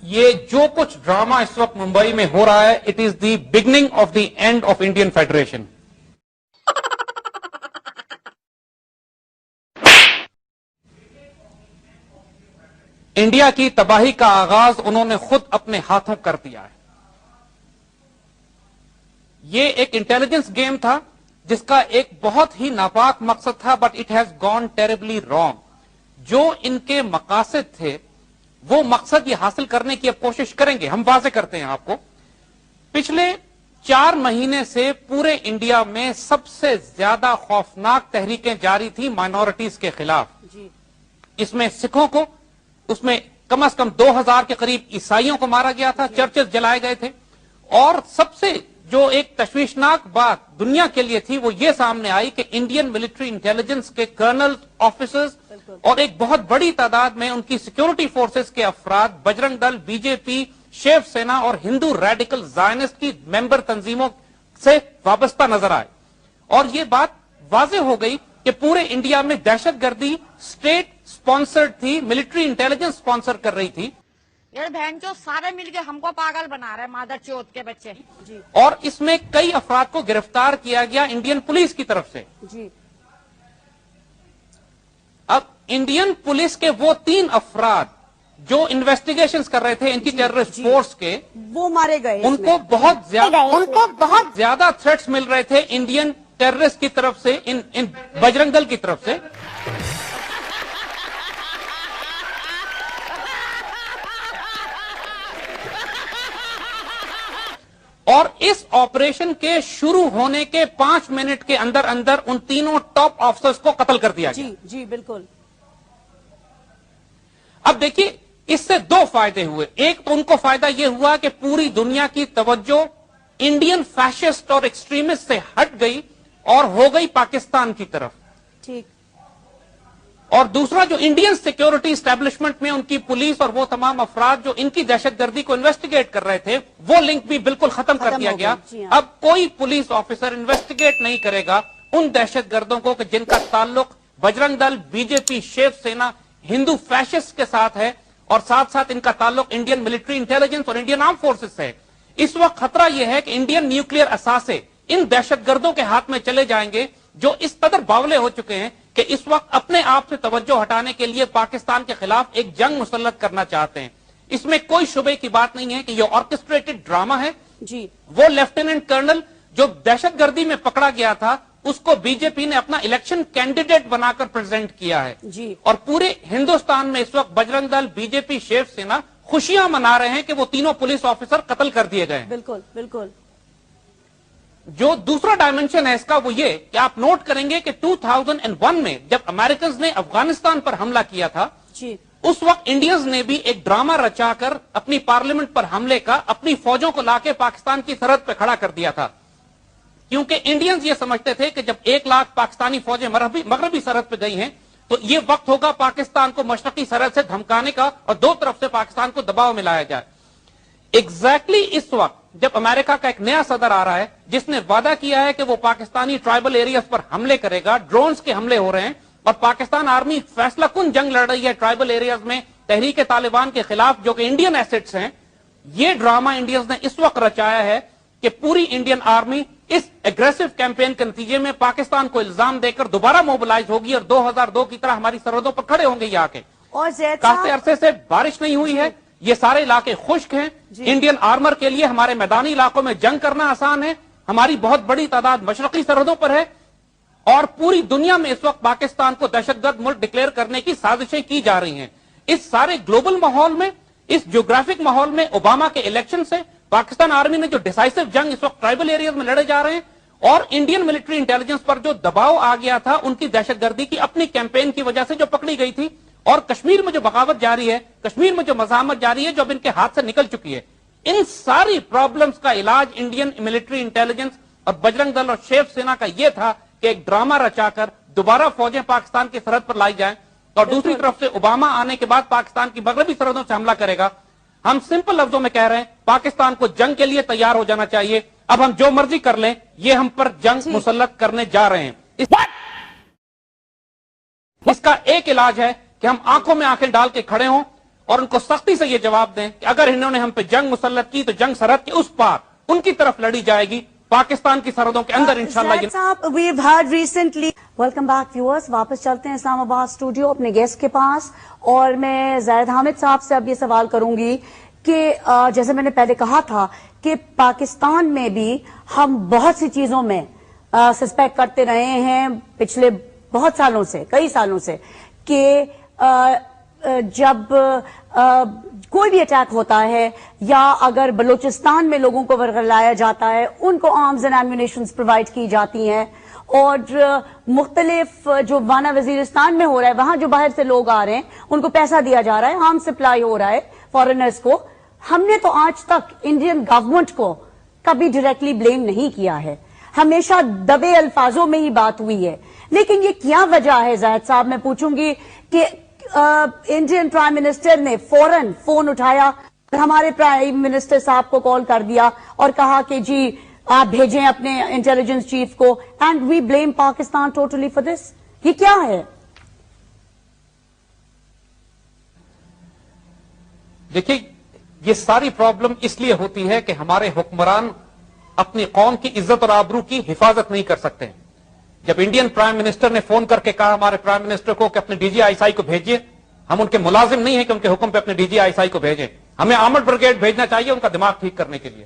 یہ جو کچھ ڈرامہ اس وقت ممبئی میں ہو رہا ہے it is the beginning of the end of Indian federation. India کی تباہی کا آغاز انہوں نے خود اپنے ہاتھوں کر دیا ہے. یہ ایک انٹیلیجنس گیم تھا جس کا ایک بہت ہی ناپاک مقصد تھا, but it has gone terribly wrong. جو ان کے مقاصد تھے وہ مقصد یہ حاصل کرنے کی اب کوشش کریں گے. ہم واضح کرتے ہیں آپ کو, پچھلے 4 مہینے سے پورے انڈیا میں سب سے زیادہ خوفناک تحریکیں جاری تھیں مائنورٹیز کے خلاف. اس میں سکھوں کو, اس میں کم از کم 2000 کے قریب عیسائیوں کو مارا گیا تھا, چرچز جلائے گئے تھے, اور سب سے جو ایک تشویشناک بات دنیا کے لیے تھی وہ یہ سامنے آئی کہ انڈین ملٹری انٹیلیجنس کے کرنل آفیسرز اور ایک بہت بڑی تعداد میں ان کی سیکیورٹی فورسز کے افراد بجرنگ دل, بی جے پی, شیو سینا اور ہندو ریڈیکل زائنسٹ کی ممبر تنظیموں سے وابستہ نظر آئے. اور یہ بات واضح ہو گئی کہ پورے انڈیا میں دہشت گردی اسٹیٹ سپانسرڈ تھی, ملٹری انٹیلیجنس سپانسر کر رہی تھی. یہ بہن چو سارے مل کے ہم کو پاگل بنا رہے مادر چوت کے بچے. اور اس میں کئی افراد کو گرفتار کیا گیا انڈین پولیس کی طرف سے. اب انڈین پولیس کے وہ 3 افراد جو انویسٹیگیشنز کر رہے تھے ان کی ٹیررسٹ فورس کے, وہ مارے گئے. ان کو بہت زیادہ تھریٹس مل رہے تھے انڈین ٹیررسٹ کی طرف سے, ان بجرنگ دل کی طرف سے. اور اس آپریشن کے شروع ہونے کے 5 منٹ کے اندر اندر ان تینوں ٹاپ آفیسرز کو قتل کر دیا گیا. جی بالکل. اب دیکھیے اس سے 2 فائدے ہوئے. ایک تو ان کو فائدہ یہ ہوا کہ پوری دنیا کی توجہ انڈین فیشسٹ اور ایکسٹریمسٹ سے ہٹ گئی اور ہو گئی پاکستان کی طرف. ٹھیک. اور دوسرا جو انڈین سیکیورٹی اسٹیبلشمنٹ میں ان کی پولیس اور وہ تمام افراد جو ان کی دہشت گردی کو انویسٹیگیٹ کر رہے تھے وہ لنک بھی بالکل ختم کر دیا گیا. اب کوئی پولیس آفیسر انویسٹیگیٹ نہیں کرے گا ان دہشت گردوں کو کہ جن کا تعلق بجرنگ دل, بی جے پی, شیو سینا, ہندو فیشسٹ کے ساتھ ہے, اور ساتھ ساتھ ان کا تعلق انڈین ملٹری انٹیلیجنس اور انڈین آرم فورسز سے ہے. اس وقت خطرہ یہ ہے کہ انڈین نیوکلیئر اثاثے ان دہشت گردوں کے ہاتھ میں چلے جائیں گے جو اس قدر باولے ہو چکے ہیں کہ اس وقت اپنے آپ سے توجہ ہٹانے کے لیے پاکستان کے خلاف ایک جنگ مسلط کرنا چاہتے ہیں. اس میں کوئی شبے کی بات نہیں ہے کہ یہ آرکسٹریٹڈ ڈرامہ ہے. وہ لیفٹیننٹ کرنل جو دہشت گردی میں پکڑا گیا تھا اس کو بی جے پی نے اپنا الیکشن کینڈیڈیٹ بنا کر پریزنٹ کیا ہے. اور پورے ہندوستان میں اس وقت بجرنگ دل, بی جے پی, شیو سینا خوشیاں منا رہے ہیں کہ وہ تینوں پولیس آفیسر قتل کر دیے گئے. بالکل بالکل. جو دوسرا ڈائمنشن ہے اس کا وہ یہ کہ آپ نوٹ کریں گے کہ 2001 میں جب امریکنز نے افغانستان پر حملہ کیا تھا اس وقت انڈینز نے بھی ایک ڈرامہ رچا کر اپنی پارلیمنٹ پر حملے کا اپنی فوجوں کو لا کے پاکستان کی سرحد پہ کھڑا کر دیا تھا. کیونکہ انڈینز یہ سمجھتے تھے کہ جب 1 لاکھ پاکستانی فوجیں مغربی سرحد پہ گئی ہیں تو یہ وقت ہوگا پاکستان کو مشرقی سرحد سے دھمکانے کا اور 2 طرف سے پاکستان کو دباؤ میں لایا جائے. ایگزیکٹلی اس وقت جب امریکہ کا ایک نیا صدر آ رہا ہے جس نے وعدہ کیا ہے کہ وہ پاکستانی ٹرائبل ایریاز پر حملے کرے گا, ڈرونز کے حملے ہو رہے ہیں اور پاکستان آرمی فیصلہ کن جنگ لڑ رہی ہے ٹرائبل ایریاز میں تحریک طالبان کے خلاف جو کہ انڈین ایسٹس ہیں. یہ ڈرامہ انڈینز نے اس وقت رچایا ہے کہ پوری انڈین آرمی اس اگریسو کیمپین کے نتیجے میں پاکستان کو الزام دے کر دوبارہ موبلائز ہوگی اور 2002 کی طرح ہماری سرحدوں پر کھڑے ہوں گے. یہ آ کے کافی عرصے سے بارش نہیں ہوئی ہے, یہ سارے علاقے خشک ہیں. انڈین آرمر کے لیے ہمارے میدانی علاقوں میں جنگ کرنا آسان ہے. ہماری بہت بڑی تعداد مشرقی سرحدوں پر ہے اور پوری دنیا میں اس وقت پاکستان کو دہشت گرد ملک ڈکلیئر کرنے کی سازشیں کی جا رہی ہیں. اس سارے گلوبل ماحول میں, اس جیوگرافک ماحول میں اوباما کے الیکشن سے پاکستان آرمی نے جو ڈیسائسو جنگ اس وقت ٹرائبل ایریاز میں لڑے جا رہے ہیں اور انڈین ملٹری انٹیلیجنس پر جو دباؤ آ گیا تھا ان کی دہشت گردی کی اپنی کیمپین کی وجہ سے جو پکڑی گئی تھی, اور کشمیر میں جو بغاوت جاری ہے, کشمیر میں جو مزاحمت جاری ہے جو اب ان کے ہاتھ سے نکل چکی ہے, ان ساری پرابلمز کا علاج انڈین ملٹری انٹیلیجنس اور بجرنگ دل اور شیو سینا کا یہ تھا کہ ایک ڈرامہ رچا کر دوبارہ فوجیں پاکستان کی سرحد پر لائی جائیں اور دوسری طرف سے اوباما آنے کے بعد پاکستان کی مغربی سرحدوں سے حملہ کرے گا. ہم سمپل لفظوں میں کہہ رہے ہیں پاکستان کو جنگ کے لیے تیار ہو جانا چاہیے. اب ہم جو مرضی کر لیں یہ ہم پر جنگ مسلط کرنے جا رہے ہیں. اس کا ایک علاج ہے کہ ہم آنکھوں میں آنکھیں ڈال کے کھڑے ہوں اور ان کو سختی سے یہ جواب دیں کہ اگر انہوں نے ہم پہ جنگ مسلط کی تو جنگ سرحد کے اس پار ان کی طرف لڑی جائے گی، پاکستان کی سرحدوں کے اندر انشاءاللہ۔ we've heard recently. Welcome back viewers. واپس چلتے ہیں اسلام آباد اسٹوڈیو اپنے گیسٹ کے پاس، اور میں زاہد حامد صاحب سے اب یہ سوال کروں گی کہ جیسے میں نے پہلے کہا تھا کہ پاکستان میں بھی ہم بہت سی چیزوں میں سسپیکٹ کرتے رہے ہیں پچھلے بہت سالوں سے، کئی سالوں سے، کہ جب کوئی بھی اٹیک ہوتا ہے یا اگر بلوچستان میں لوگوں کو ورگلایا جاتا ہے، ان کو آرمز اینڈ ایمونیشنز پرووائڈ کی جاتی ہیں، اور مختلف جو وانا وزیرستان میں ہو رہا ہے وہاں جو باہر سے لوگ آ رہے ہیں ان کو پیسہ دیا جا رہا ہے، آرمز سپلائی ہو رہا ہے فارنرز کو۔ ہم نے تو آج تک انڈین گورنمنٹ کو کبھی ڈائریکٹلی بلیم نہیں کیا ہے، ہمیشہ دبے الفاظوں میں ہی بات ہوئی ہے، لیکن یہ کیا وجہ ہے زاہد صاحب؟ میں پوچھوں گی کہ انڈین پرائم منسٹر نے فوراً فون اٹھایا اور ہمارے پرائم منسٹر صاحب کو کال کر دیا اور کہا کہ جی آپ بھیجیں اپنے انٹیلیجنس چیف کو، and we blame Pakistan totally for this. یہ کیا ہے؟ دیکھیے، یہ ساری پرابلم اس لیے ہوتی ہے کہ ہمارے حکمران اپنی قوم کی عزت اور آبرو کی حفاظت نہیں کر سکتے۔ جب انڈین پرائم منسٹر نے فون کر کے کہا ہمارے پرائم منسٹر کو کہ اپنے D G I S I کو بھیجیے، ہم ان کے ملازم نہیں ہیں کہ ان کے حکم پہ اپنے D G I S I کو بھیجیں، ہمیں آرمڈ بریگیڈ بھیجنا چاہیے ان کا دماغ ٹھیک کرنے کے لیے،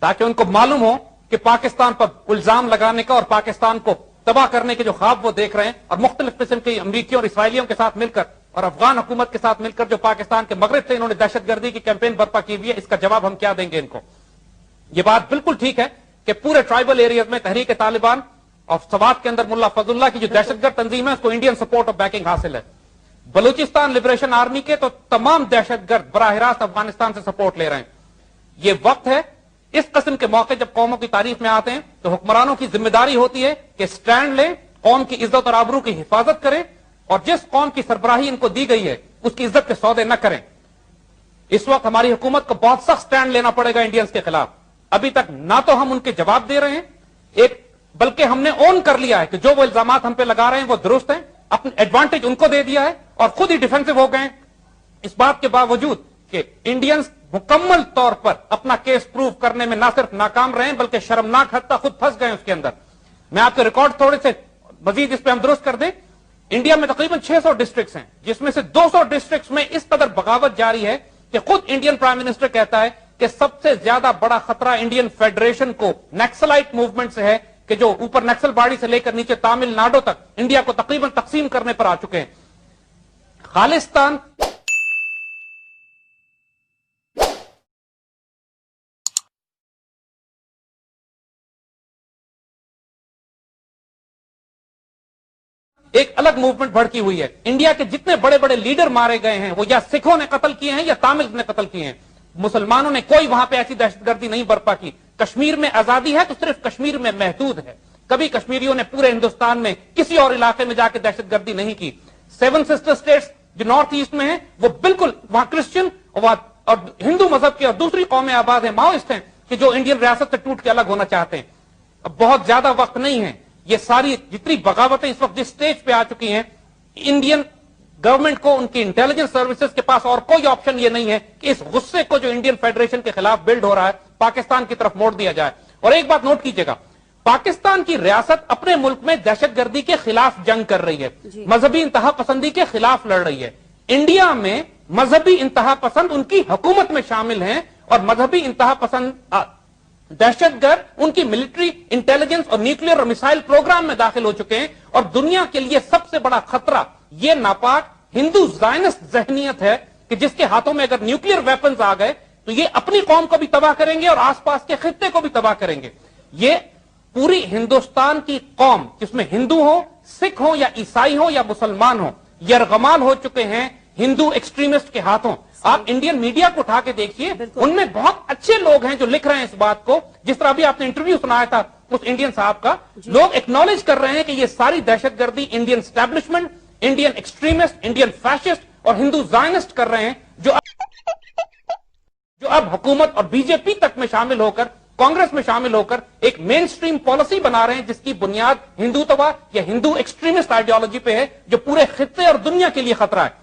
تاکہ ان کو معلوم ہو کہ پاکستان پر الزام لگانے کا اور پاکستان کو تباہ کرنے کے جو خواب وہ دیکھ رہے ہیں، اور مختلف قسم کے امریکیوں اور اسرائیلیوں کے ساتھ مل کر اور افغان حکومت کے ساتھ مل کر جو پاکستان کے مغرب سے انہوں نے دہشت گردی کی کیمپین برپا کی ہوئی ہے، اس کا جواب ہم کیا دیں گے ان کو؟ یہ بات بالکل ٹھیک ہے کہ پورے ٹرائبل ایریاز میں تحریک طالبان اور سوات کے اندر ملا فضل اللہ کی جو دہشت گرد تنظیم ہے اس کو انڈین سپورٹ اور بیکنگ حاصل ہے۔ بلوچستان لبریشن آرمی کے تو تمام دہشت گرد براہ راست افغانستان سے سپورٹ لے رہے ہیں۔ یہ وقت ہے، اس قسم کے موقع جب قوموں کی تاریخ میں آتے ہیں تو حکمرانوں کی ذمہ داری ہوتی ہے کہ سٹینڈ لیں، قوم کی عزت اور آبرو کی حفاظت کریں، اور جس قوم کی سربراہی ان کو دی گئی ہے اس کی عزت کے سودے نہ کریں۔ اس وقت ہماری حکومت کو بہت سخت سٹینڈ لینا پڑے گا انڈینز کے خلاف۔ ابھی تک نہ تو ہم ان کے جواب دے رہے ہیں بلکہ ہم نے اون کر لیا ہے کہ جو وہ الزامات ہم پہ لگا رہے ہیں وہ درست ہیں، اپنے ایڈوانٹیج ان کو دے دیا ہے اور خود ہی ڈیفینسو ہو گئے، اس بات کے باوجود کہ انڈینز مکمل طور پر اپنا کیس پروف کرنے میں نہ صرف ناکام رہے بلکہ شرمناک حد تک خود پھنس گئے اس کے اندر۔ میں آپ کے ریکارڈ تھوڑے سے مزید اس پہ ہم درست کر دیں۔ انڈیا میں تقریباً 600 ڈسٹرکٹس ہیں، جس میں سے 200 ڈسٹرکٹس میں اس قدر بغاوت جاری ہے کہ خود انڈین پرائم منسٹر کہتا ہے کہ سب سے زیادہ بڑا خطرہ انڈین فیڈریشن کو نیکسلائٹ موومنٹ سے ہے، کہ جو اوپر نیکسل باڑی سے لے کر نیچے تامل ناڈو تک انڈیا کو تقریباً تقسیم کرنے پر آ چکے ہیں۔ خالصتان ایک الگ موومنٹ بھڑکی ہوئی ہے۔ انڈیا کے جتنے بڑے بڑے لیڈر مارے گئے ہیں وہ یا سکھوں نے قتل کیے ہیں یا تامل نے قتل کیے ہیں، مسلمانوں نے کوئی وہاں پہ ایسی دہشت گردی نہیں برپا کی۔ کشمیر میں آزادی ہے تو صرف کشمیر میں محدود ہے، کبھی کشمیریوں نے پورے ہندوستان میں کسی اور علاقے میں جا کے دہشت گردی نہیں کی۔ 7 سسٹر سٹیٹس جو نارتھ ایسٹ میں ہیں وہ بالکل وہاں کرسچن اور ہندو مذہب کی اور دوسری قومیں آباد ہیں، ماؤسٹ ہیں، کہ جو انڈین ریاست سے ٹوٹ کے الگ ہونا چاہتے ہیں۔ اب بہت زیادہ وقت نہیں ہے، یہ ساری جتنی بغاوتیں اس وقت جس سٹیج پہ آ چکی ہیں، انڈین گورنمنٹ کو ان کی انٹیلیجنس سروسز کے پاس اور کوئی آپشن یہ نہیں ہے کہ اس غصے کو جو انڈین فیڈریشن کے خلاف بلڈ ہو رہا ہے پاکستان کی طرف موڑ دیا جائے۔ اور ایک بات نوٹ کیجئے گا، پاکستان کی ریاست اپنے ملک میں دہشت گردی کے خلاف جنگ کر رہی ہے، مذہبی انتہا پسندی کے خلاف لڑ رہی ہے۔ انڈیا میں مذہبی انتہا پسند ان کی حکومت میں شامل ہیں، اور مذہبی انتہا پسند دہشت گرد ان کی ملٹری انٹیلیجنس اور نیوکلیر اور میسائل پروگرام میں داخل ہو چکے ہیں، اور دنیا کے لیے سب سے بڑا خطرہ یہ ناپاک ہندو زائنسٹ ذہنیت ہے کہ جس کے ہاتھوں میں اگر نیوکلیر ویپنز آ گئے تو یہ اپنی قوم کو بھی تباہ کریں گے اور آس پاس کے خطے کو بھی تباہ کریں گے۔ یہ پوری ہندوستان کی قوم جس میں ہندو ہو، سکھ ہو یا عیسائی ہو یا مسلمان ہو، یرغمال ہو چکے ہیں ہندو ایکسٹریمسٹ کے ہاتھوں۔ آپ انڈین میڈیا کو اٹھا کے دیکھیے، ان میں بہت اچھے لوگ ہیں جو لکھ رہے ہیں اس بات کو، جس طرح ابھی آپ نے انٹرویو سنایا تھا اس انڈین صاحب کا، لوگ ایکنالج کر رہے ہیں کہ یہ ساری دہشت گردی Indian establishment, Indian extremist, Indian fascist اور ہندو زائنسٹ کر رہے ہیں، جو اب حکومت اور بی جے پی تک میں شامل ہو کر، کانگریس میں شامل ہو کر ایک مین سٹریم پالیسی بنا رہے ہیں جس کی بنیاد ہندوتوا یا ہندو ایکسٹریمسٹ آئیڈیالوجی پہ ہے، جو پورے خطے اور دنیا کے لیے خطرہ ہے۔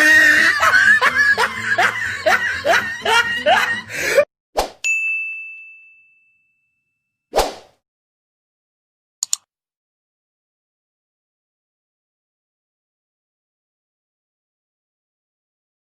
no.